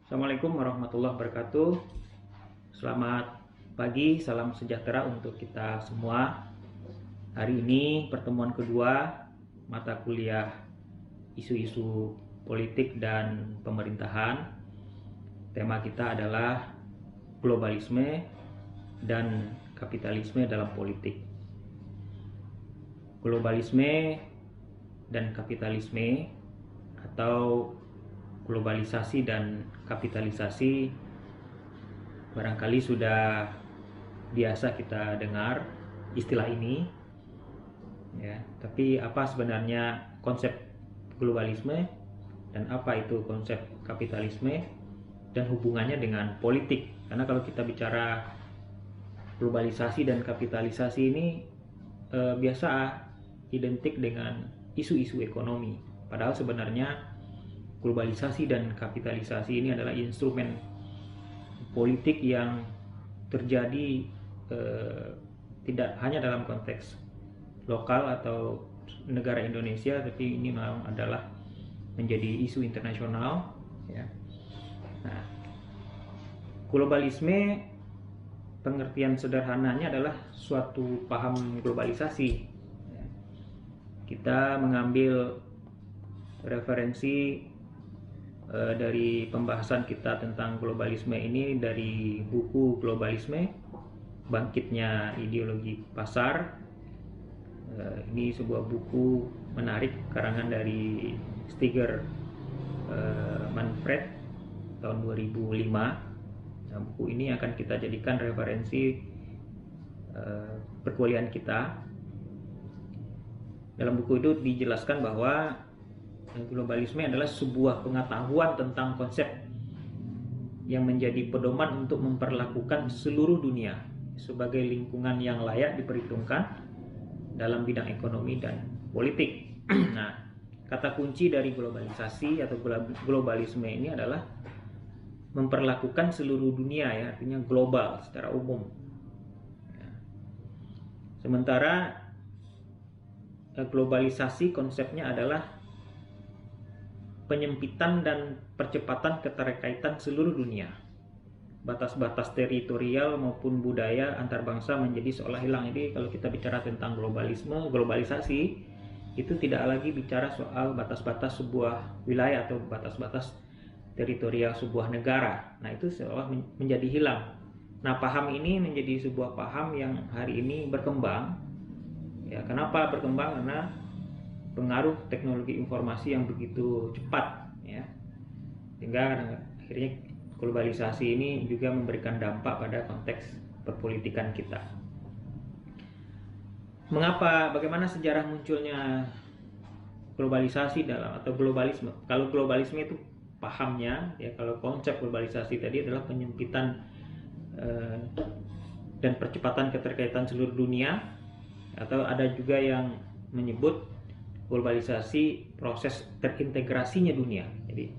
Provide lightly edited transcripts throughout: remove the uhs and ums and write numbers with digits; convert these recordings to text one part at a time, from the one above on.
Assalamualaikum warahmatullahi wabarakatuh. Selamat pagi, salam sejahtera untuk kita semua. Hari ini pertemuan kedua mata kuliah isu-isu politik dan pemerintahan. Tema kita adalah globalisme dan kapitalisme dalam politik. Globalisme dan kapitalisme atau globalisasi dan kapitalisasi barangkali sudah biasa kita dengar istilah ini ya, tapi apa sebenarnya konsep globalisme dan apa itu konsep kapitalisme dan hubungannya dengan politik? Karena kalau kita bicara globalisasi dan kapitalisasi ini biasa identik dengan isu-isu ekonomi, padahal sebenarnya globalisasi dan kapitalisasi ini adalah instrumen politik yang terjadi tidak hanya dalam konteks lokal atau negara Indonesia, tapi ini memang adalah menjadi isu internasional ya. Nah, globalisme pengertian sederhananya adalah suatu paham globalisasi ya. Kita mengambil referensi dari pembahasan kita tentang globalisme ini dari buku Globalisme, Bangkitnya Ideologi Pasar. Ini sebuah buku menarik karangan dari Stiger Manfred tahun 2005. Nah, buku ini akan kita jadikan referensi perkuliahan kita. Dalam buku itu dijelaskan bahwa globalisme adalah sebuah pengetahuan tentang konsep yang menjadi pedoman untuk memperlakukan seluruh dunia sebagai lingkungan yang layak diperhitungkan dalam bidang ekonomi dan politik. Nah, kata kunci dari globalisasi atau globalisme ini adalah memperlakukan seluruh dunia ya, artinya global secara umum. Sementara globalisasi konsepnya adalah penyempitan dan percepatan keterkaitan seluruh dunia. Batas-batas teritorial maupun budaya antar bangsa menjadi seolah hilang. Jadi kalau kita bicara tentang globalisasi, itu tidak lagi bicara soal batas-batas sebuah wilayah atau batas-batas teritorial sebuah negara. Nah, itu seolah menjadi hilang. Nah, paham ini menjadi sebuah paham yang hari ini berkembang. Ya, kenapa berkembang? Karena pengaruh teknologi informasi yang begitu cepat ya, sehingga akhirnya globalisasi ini juga memberikan dampak pada konteks perpolitikan kita. Bagaimana sejarah munculnya globalisasi atau globalisme? Kalau globalisme itu pahamnya ya, kalau konsep globalisasi tadi adalah penyempitan dan percepatan keterkaitan seluruh dunia, atau ada juga yang menyebut globalisasi proses terintegrasinya dunia. Jadi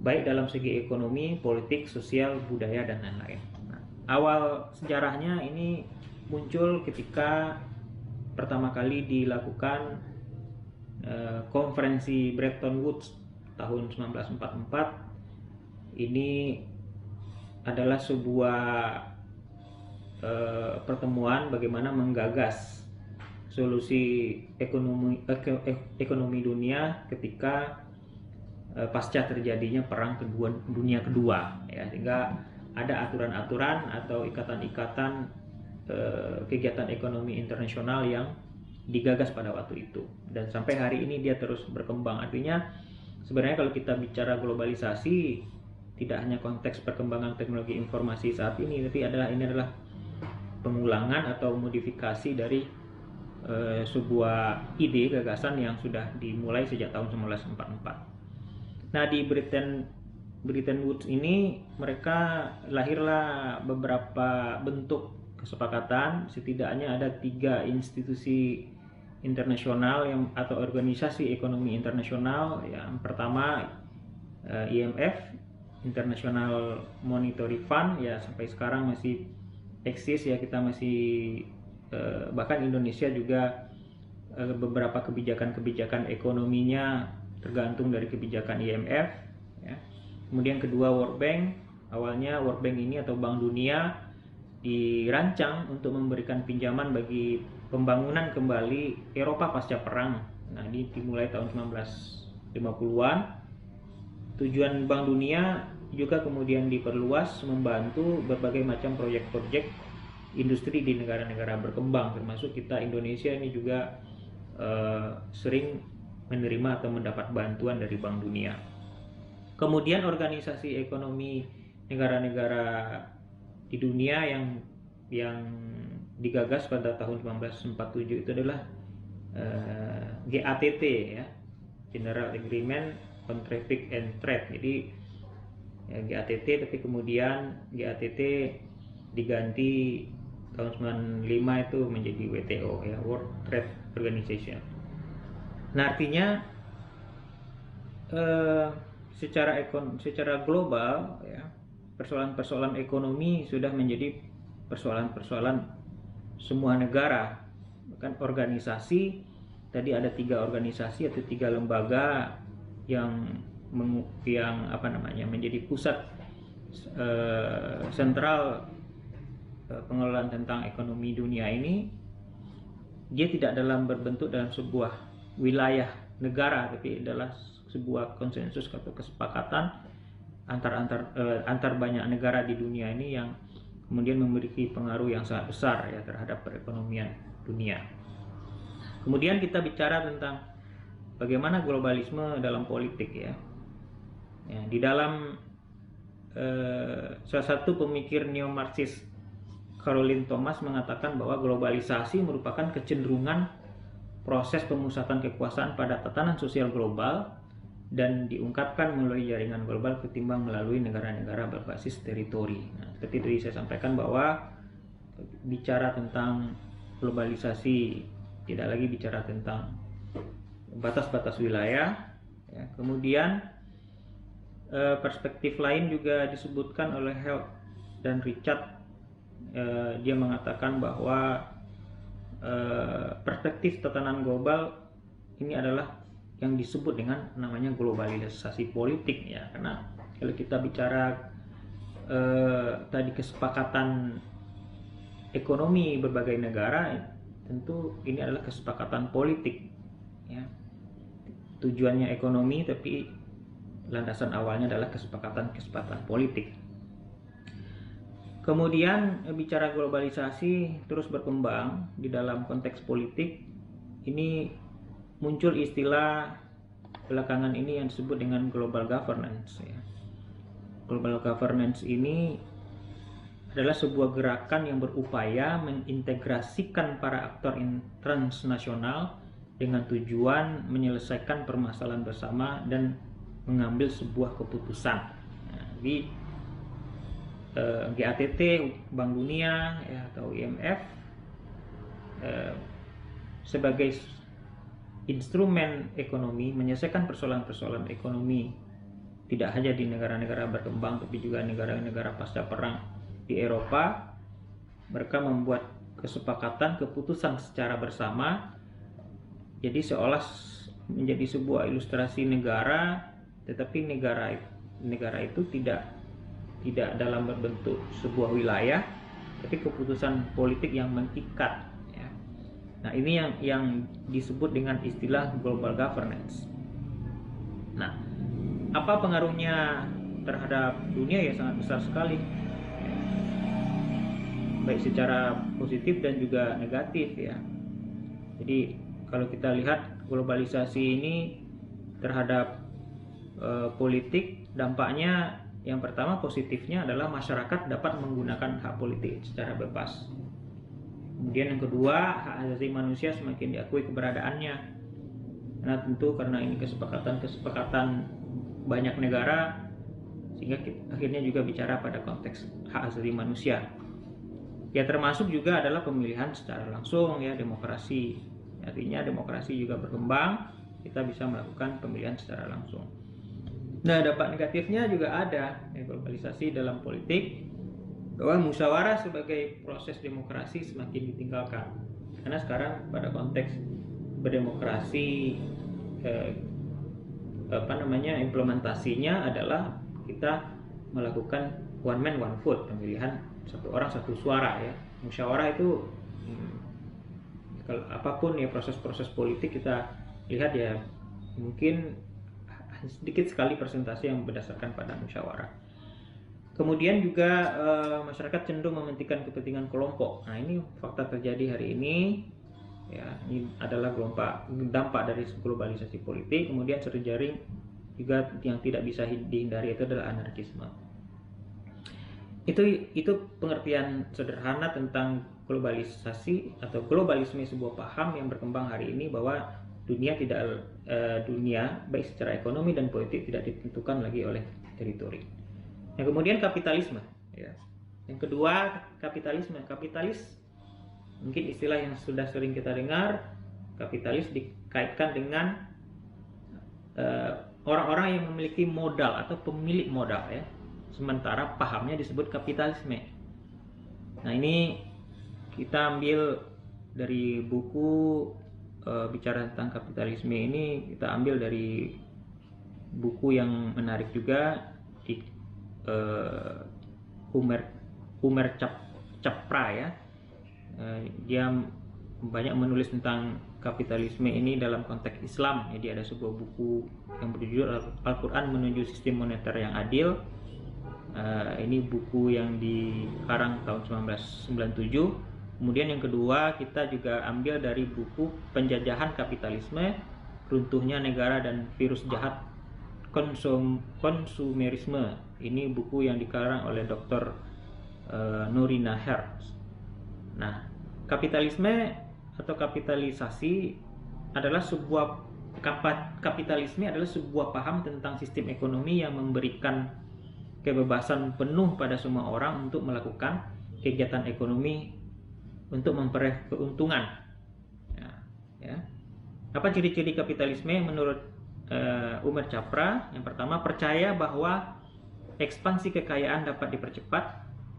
baik dalam segi ekonomi, politik, sosial, budaya dan lain-lain. Nah, awal sejarahnya ini muncul ketika pertama kali dilakukan konferensi Bretton Woods tahun 1944. Ini adalah sebuah pertemuan bagaimana menggagas solusi ekonomi dunia ketika pasca terjadinya perang dunia kedua ya, sehingga ada aturan-aturan atau ikatan-ikatan kegiatan ekonomi internasional yang digagas pada waktu itu, dan sampai hari ini dia terus berkembang. Artinya sebenarnya kalau kita bicara globalisasi tidak hanya konteks perkembangan teknologi informasi saat ini, tapi ini adalah pengulangan atau modifikasi dari sebuah ide gagasan yang sudah dimulai sejak tahun 1944. Nah, di Bretton Woods ini lahirlah beberapa bentuk kesepakatan. Setidaknya ada 3 institusi internasional atau organisasi ekonomi internasional. Yang pertama IMF, International Monetary Fund ya, sampai sekarang masih eksis ya, kita masih bahkan Indonesia juga beberapa kebijakan-kebijakan ekonominya tergantung dari kebijakan IMF ya. Kemudian kedua, World Bank. Awalnya World Bank ini atau Bank Dunia dirancang untuk memberikan pinjaman bagi pembangunan kembali Eropa pasca perang. Nah, ini dimulai tahun 1950-an. Tujuan Bank Dunia juga kemudian diperluas membantu berbagai macam proyek-proyek industri di negara-negara berkembang, termasuk kita Indonesia ini juga sering menerima atau mendapat bantuan dari Bank Dunia. Kemudian organisasi ekonomi negara-negara di dunia yang digagas pada tahun 1947 itu adalah GATT ya, General Agreement on Traffic and Trade. Jadi ya, GATT, tapi kemudian GATT diganti tahun 95 itu menjadi WTO ya, World Trade Organization. Nah, artinya secara global ya, persoalan-persoalan ekonomi sudah menjadi persoalan-persoalan semua negara. Bahkan organisasi, tadi ada 3 organisasi atau 3 lembaga yang menjadi pusat sentral pengelolaan tentang ekonomi dunia ini. Dia tidak berbentuk dalam sebuah wilayah negara, tapi adalah sebuah konsensus atau kesepakatan antar banyak negara di dunia ini yang kemudian memiliki pengaruh yang sangat besar ya terhadap perekonomian dunia. Kemudian kita bicara tentang bagaimana globalisme dalam politik ya. Di dalam salah satu pemikir neo-Marxis, Caroline Thomas, mengatakan bahwa globalisasi merupakan kecenderungan proses pemusatan kekuasaan pada tatanan sosial global dan diungkapkan melalui jaringan global ketimbang melalui negara-negara berbasis teritori. Nah, seperti tadi saya sampaikan bahwa bicara tentang globalisasi tidak lagi bicara tentang batas-batas wilayah ya. Kemudian perspektif lain juga disebutkan oleh Held dan Richard. Dia mengatakan bahwa perspektif tatanan global ini adalah yang disebut dengan namanya globalisasi politik ya, karena kalau kita bicara tadi kesepakatan ekonomi berbagai negara, tentu ini adalah kesepakatan politik ya. Tujuannya ekonomi, tapi landasan awalnya adalah kesepakatan politik. Kemudian bicara globalisasi terus berkembang di dalam konteks politik. Ini muncul istilah belakangan ini yang disebut dengan global governance ya. Global governance ini adalah sebuah gerakan yang berupaya mengintegrasikan para aktor transnasional dengan tujuan menyelesaikan permasalahan bersama dan mengambil sebuah keputusan. Nah, di GATT, Bank Dunia ya, atau IMF sebagai instrumen ekonomi menyelesaikan persoalan-persoalan ekonomi tidak hanya di negara-negara berkembang tapi juga negara-negara pasca perang di Eropa. Mereka membuat kesepakatan keputusan secara bersama, jadi seolah menjadi sebuah ilustrasi negara, tetapi negara itu tidak dalam berbentuk sebuah wilayah, tapi keputusan politik yang mengikat ya. Nah, ini yang disebut dengan istilah global governance. Nah, apa pengaruhnya terhadap dunia ya sangat besar sekali ya. Baik secara positif dan juga negatif ya. Jadi kalau kita lihat globalisasi ini terhadap politik, dampaknya yang pertama positifnya adalah masyarakat dapat menggunakan hak politik secara bebas. Kemudian yang kedua, hak asasi manusia semakin diakui keberadaannya. Nah, tentu karena ini kesepakatan banyak negara, sehingga akhirnya juga bicara pada konteks hak asasi manusia. Ya, termasuk juga adalah pemilihan secara langsung ya, demokrasi. Artinya demokrasi juga berkembang, kita bisa melakukan pemilihan secara langsung. Nah, dampak negatifnya juga ada ya, globalisasi dalam politik, bahwa musyawarah sebagai proses demokrasi semakin ditinggalkan. Karena sekarang pada konteks berdemokrasi implementasinya adalah kita melakukan one man one vote, pemilihan satu orang satu suara ya. Musyawarah itu kalau apapun ya proses-proses politik kita lihat ya mungkin sedikit sekali persentase yang berdasarkan pada musyawarah. Kemudian juga masyarakat cenderung mementingkan kepentingan kelompok. Nah, ini fakta terjadi hari ini ya, ini adalah dampak dari globalisasi politik. Kemudian terjadi juga yang tidak bisa dihindari itu adalah anarkisme. Itu pengertian sederhana tentang globalisasi atau globalisme, sebuah paham yang berkembang hari ini bahwa dunia baik secara ekonomi dan politik tidak ditentukan lagi oleh teritori. Yang kemudian kapitalisme ya. Yang kedua kapitalis mungkin istilah yang sudah sering kita dengar. Kapitalis dikaitkan dengan orang-orang yang memiliki modal atau pemilik modal ya. Sementara pahamnya disebut kapitalisme. Nah, ini kita ambil dari buku bicara tentang kapitalisme ini, kita ambil dari buku yang menarik juga di Umer Chopra ya. Dia banyak menulis tentang kapitalisme ini dalam konteks Islam. Jadi ada sebuah buku yang berjudul Al-Quran Menuju Sistem Moneter yang Adil. Ini buku yang dikarang tahun 1997. Kemudian yang kedua kita juga ambil dari buku Penjajahan Kapitalisme, Runtuhnya Negara dan Virus Jahat Konsumerisme. Ini buku yang dikarang oleh Dr. Noorina Herz. Nah, kapitalisme atau kapitalisasi adalah kapitalisme adalah sebuah paham tentang sistem ekonomi yang memberikan kebebasan penuh pada semua orang untuk melakukan kegiatan ekonomi untuk memperoleh keuntungan. Ya. Apa ciri-ciri kapitalisme menurut Umer Chopra? Yang pertama, percaya bahwa ekspansi kekayaan dapat dipercepat,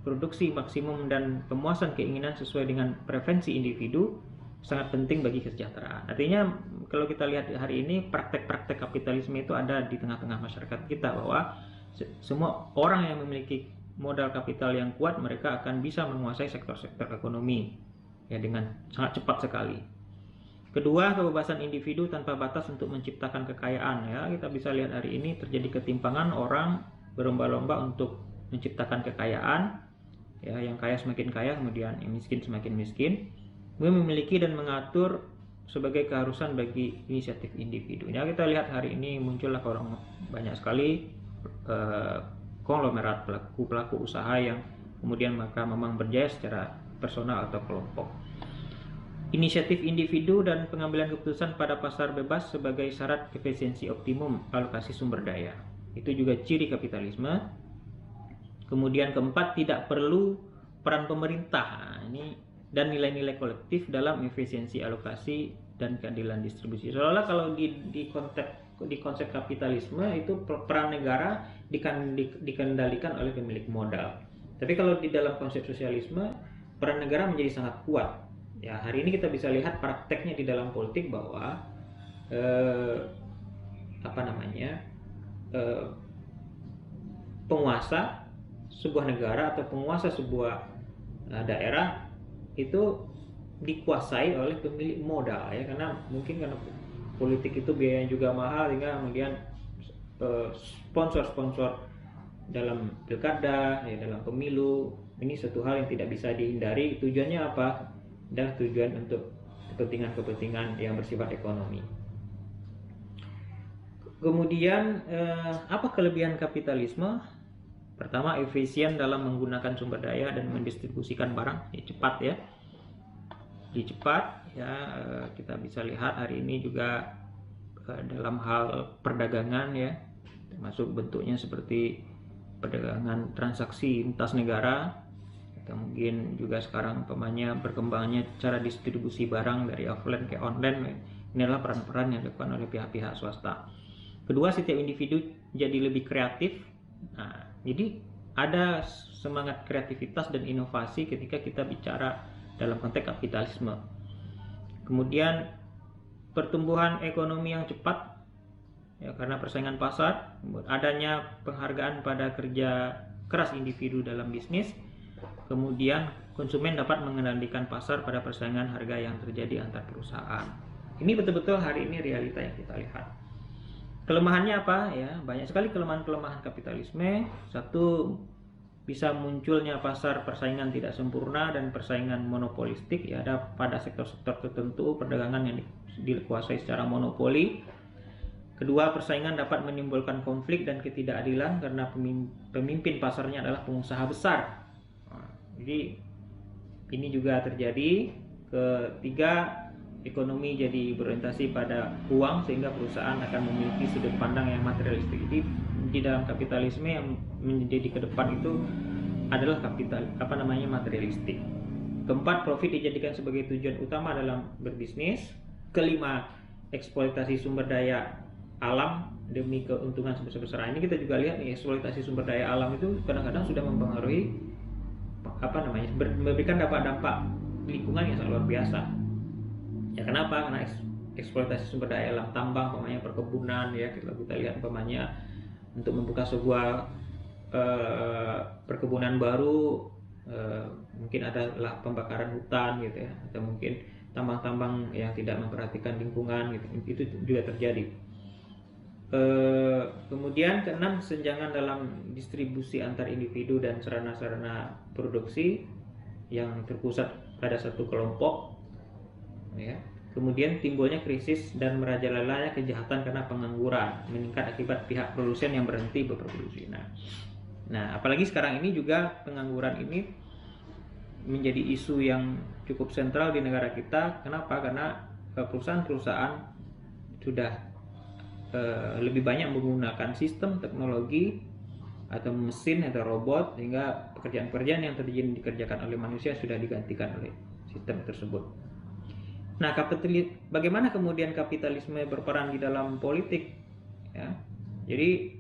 produksi maksimum dan pemuasan keinginan sesuai dengan preferensi individu sangat penting bagi kesejahteraan. Artinya kalau kita lihat hari ini praktek-praktek kapitalisme itu ada di tengah-tengah masyarakat kita, bahwa semua orang yang memiliki modal kapital yang kuat, mereka akan bisa menguasai sektor-sektor ekonomi ya dengan sangat cepat sekali. Kedua, kebebasan individu tanpa batas untuk menciptakan kekayaan ya. Kita bisa lihat hari ini terjadi ketimpangan, orang berlomba-lomba untuk menciptakan kekayaan ya, yang kaya semakin kaya, kemudian yang miskin semakin miskin. Memiliki dan mengatur sebagai keharusan bagi inisiatif individu. Ya, kita lihat hari ini muncullah orang banyak sekali konglomerat pelaku usaha yang kemudian maka memang berjaya secara personal atau kelompok. Inisiatif individu dan pengambilan keputusan pada pasar bebas sebagai syarat efisiensi optimum alokasi sumber daya. Itu juga ciri kapitalisme. Kemudian keempat, tidak perlu peran pemerintah. Ini dan nilai-nilai kolektif dalam efisiensi alokasi dan keadilan distribusi. Seolah-olah kalau di konsep kapitalisme itu peran negara dikendalikan oleh pemilik modal. Tapi kalau di dalam konsep sosialisme, peran negara menjadi sangat kuat. Ya, hari ini kita bisa lihat prakteknya di dalam politik bahwa penguasa sebuah negara atau penguasa sebuah daerah itu dikuasai oleh pemilik modal ya, karena politik itu biayanya juga mahal, sehingga kemudian sponsor dalam pilkada ya, dalam pemilu ini satu hal yang tidak bisa dihindari. Tujuannya apa? Dan tujuan untuk kepentingan yang bersifat ekonomi. Kemudian apa kelebihan kapitalisme? Pertama, efisien dalam menggunakan sumber daya dan mendistribusikan barang, cepat ya. Kita bisa lihat hari ini juga dalam hal perdagangan ya, termasuk bentuknya seperti perdagangan transaksi lintas negara. Mungkin juga sekarang berkembangnya cara distribusi barang dari offline ke online. Ini adalah peran-peran yang dilakukan oleh pihak-pihak swasta. Kedua, setiap individu jadi lebih kreatif. Nah, jadi ada semangat kreativitas dan inovasi ketika kita bicara dalam konteks kapitalisme. Kemudian pertumbuhan ekonomi yang cepat ya, karena persaingan pasar, adanya penghargaan pada kerja keras individu dalam bisnis, kemudian konsumen dapat mengendalikan pasar pada persaingan harga yang terjadi antar perusahaan. Ini betul-betul hari ini realita yang kita lihat. Kelemahannya apa ya? Banyak sekali kelemahan-kelemahan kapitalisme. Satu, bisa munculnya pasar persaingan tidak sempurna dan persaingan monopolistik, ya, ada pada sektor-sektor tertentu perdagangan yang dikuasai secara monopoli. Kedua, persaingan dapat menimbulkan konflik dan ketidakadilan karena pemimpin pasarnya adalah pengusaha besar. Nah, jadi ini juga terjadi. Ketiga, ekonomi jadi berorientasi pada uang sehingga perusahaan akan memiliki sudut pandang yang materialistik. Jadi di dalam kapitalisme yang menjadi ke depan itu adalah materialistik. Keempat, profit dijadikan sebagai tujuan utama dalam berbisnis. Kelima, eksploitasi sumber daya alam demi keuntungan sebesar-besaran. Ini kita juga lihat nih, eksploitasi sumber daya alam itu kadang-kadang sudah mempengaruhi memberikan dampak lingkungan yang sangat luar biasa. Ya, kenapa? Karena eksploitasi sumber daya alam, tambang, perkebunan, ya, kita lihat untuk membuka sebuah perkebunan baru, mungkin adalah pembakaran hutan gitu ya, atau mungkin tambang-tambang yang tidak memperhatikan lingkungan gitu, itu juga terjadi. Kemudian keenam, kesenjangan dalam distribusi antar individu dan sarana-sarana produksi yang terpusat pada satu kelompok, ya. Kemudian timbulnya krisis dan merajalelanya kejahatan karena pengangguran meningkat akibat pihak produsen yang berhenti berproduksi. Nah, apalagi sekarang ini juga pengangguran ini menjadi isu yang cukup sentral di negara kita. Kenapa? Karena perusahaan-perusahaan sudah lebih banyak menggunakan sistem teknologi atau mesin atau robot, sehingga pekerjaan-pekerjaan yang tadinya dikerjakan oleh manusia sudah digantikan oleh sistem tersebut. Nah, bagaimana kemudian kapitalisme berperan di dalam politik? Ya, jadi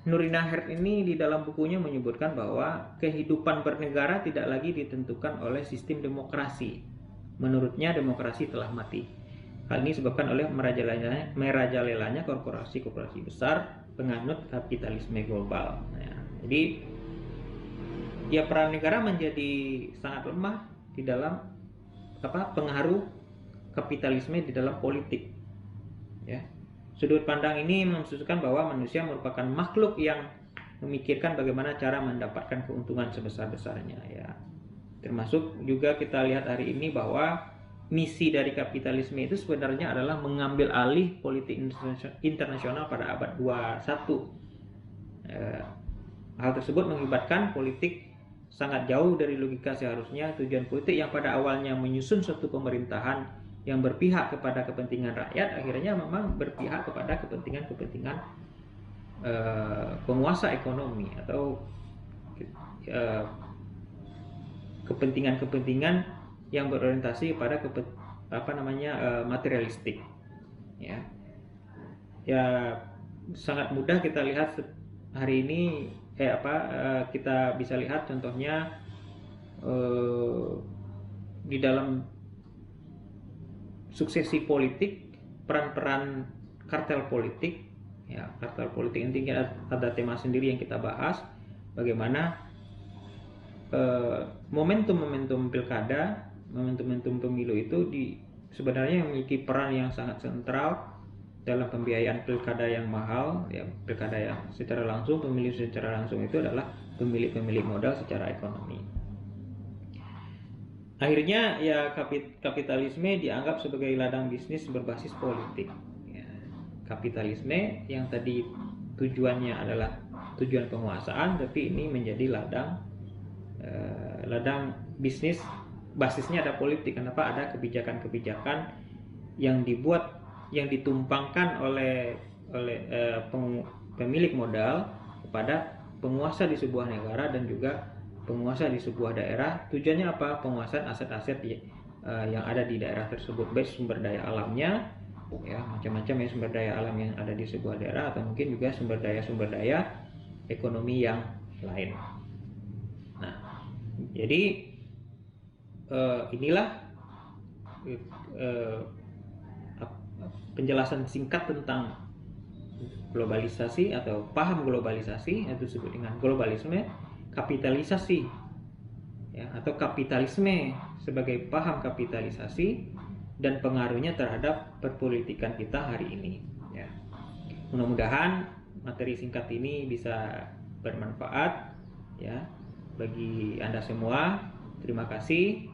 Nurina Herd ini di dalam bukunya menyebutkan bahwa kehidupan bernegara tidak lagi ditentukan oleh sistem demokrasi. Menurutnya demokrasi telah mati. Hal ini disebabkan oleh merajalelanya korporasi-korporasi besar penganut kapitalisme global. Nah, jadi ya, peran negara menjadi sangat lemah di dalam pengaruh kapitalisme di dalam politik, ya. Sudut pandang ini menunjukkan bahwa manusia merupakan makhluk yang memikirkan bagaimana cara mendapatkan keuntungan sebesar-besarnya, ya. Termasuk juga kita lihat hari ini bahwa misi dari kapitalisme itu sebenarnya adalah mengambil alih politik internasional pada abad 21. Hal tersebut mengakibatkan politik sangat jauh dari logika seharusnya. Tujuan politik yang pada awalnya menyusun suatu pemerintahan yang berpihak kepada kepentingan rakyat, akhirnya memang berpihak kepada kepentingan penguasa ekonomi atau kepentingan-kepentingan yang berorientasi pada materialistik, ya. Ya, sangat mudah kita lihat hari ini kita bisa lihat contohnya di dalam suksesi politik, peran-peran kartel politik, ya. Kartel politik ini ada tema sendiri yang kita bahas, bagaimana momentum-momentum pilkada, momentum-momentum pemilu itu sebenarnya memiliki peran yang sangat sentral dalam pembiayaan pilkada yang mahal, ya. Pilkada yang secara langsung, pemilih secara langsung itu adalah pemilik modal secara ekonomi. Akhirnya ya, kapitalisme dianggap sebagai ladang bisnis berbasis politik, ya. Kapitalisme yang tadi tujuannya adalah tujuan penguasaan, tapi ini menjadi ladang bisnis basisnya ada politik. Kenapa? Ada kebijakan-kebijakan yang dibuat, yang ditumpangkan oleh pemilik modal kepada penguasa di sebuah negara dan juga penguasa di sebuah daerah. Tujuannya apa? Penguasaan aset-aset yang ada di daerah tersebut, baik sumber daya alamnya, ya, macam-macam ya, sumber daya alam yang ada di sebuah daerah, atau mungkin juga sumber daya ekonomi yang lain. Nah, jadi inilah penjelasan singkat tentang globalisasi atau paham globalisasi, itu disebut dengan globalisme, kapitalisasi ya, atau kapitalisme sebagai paham kapitalisasi dan pengaruhnya terhadap perpolitikan kita hari ini ya. Mudah-mudahan materi singkat ini bisa bermanfaat ya bagi Anda semua. Terima kasih.